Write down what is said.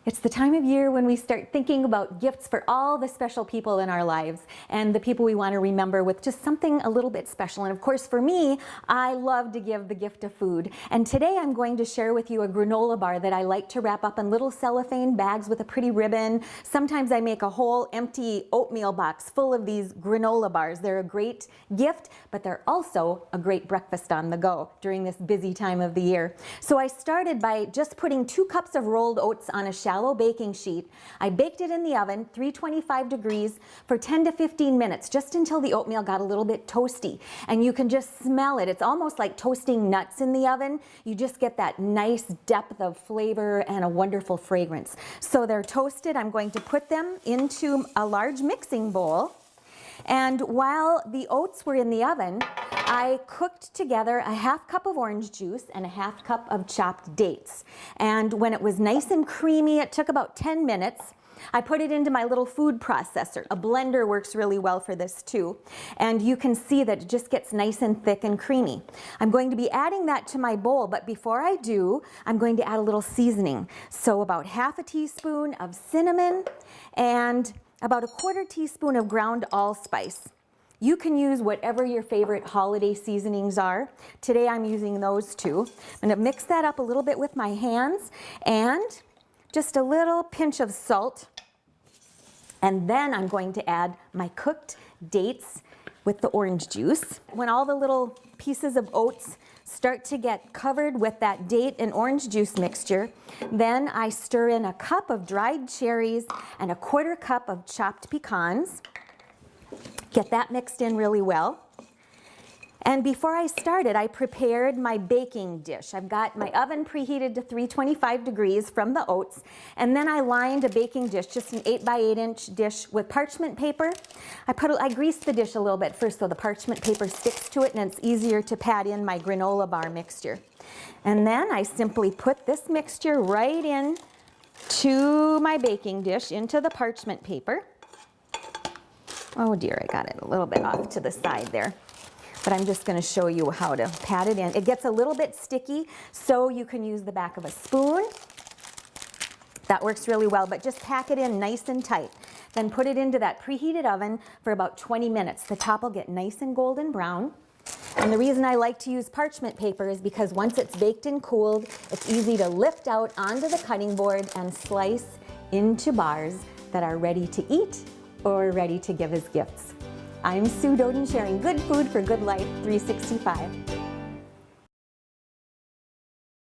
It's the time of year when we start thinking about gifts for all the special people in our lives and the people we want to remember with just something a little bit special. And of course, for me, I love to give the gift of food. And today I'm going to share with you a granola bar that I like to wrap up in little cellophane bags with a pretty ribbon. Sometimes I make a whole empty oatmeal box full of these granola bars. They're a great gift, but they're also a great breakfast on the go during this busy time of the year. So I started by just putting 2 cups of rolled oats on a shallow baking sheet. I baked it in the oven, 325 degrees, for 10 to 15 minutes, just until the oatmeal got a little bit toasty. And you can just smell it. It's almost like toasting nuts in the oven. You just get that nice depth of flavor and a wonderful fragrance. So they're toasted. I'm going to put them into a large mixing bowl. And while the oats were in the oven, I cooked together a 1/2 cup of orange juice and a 1/2 cup of chopped dates. And when it was nice and creamy, it took about 10 minutes. I put it into my little food processor. A blender works really well for this too. And you can see that it just gets nice and thick and creamy. I'm going to be adding that to my bowl, but before I do, I'm going to add a little seasoning. So about 1/2 teaspoon of cinnamon and about 1/4 teaspoon of ground allspice. You can use whatever your favorite holiday seasonings are. Today I'm using those 2. I'm going to mix that up a little bit with my hands and just a little pinch of salt. And then I'm going to add my cooked dates with the orange juice. When all the little pieces of oats start to get covered with that date and orange juice mixture, then I stir in a cup of dried cherries and a 1/4 cup of chopped pecans. Get that mixed in really well. And before I started, I prepared my baking dish. I've got my oven preheated to 325 degrees from the oats, and then I lined a baking dish, just an 8 by 8 inch dish, with parchment paper. I greased the dish a little bit first so the parchment paper sticks to it and it's easier to pat in my granola bar mixture. And then I simply put this mixture right in to my baking dish, into the parchment paper. Oh dear, I got it a little bit off to the side there. But I'm just going to show you how to pat it in. It gets a little bit sticky, so you can use the back of a spoon. That works really well, but just pack it in nice and tight. Then put it into that preheated oven for about 20 minutes. The top will get nice and golden brown. And the reason I like to use parchment paper is because once it's baked and cooled, it's easy to lift out onto the cutting board and slice into bars that are ready to eat or ready to give as gifts. I'm Sue Doden, sharing good food for good life 365.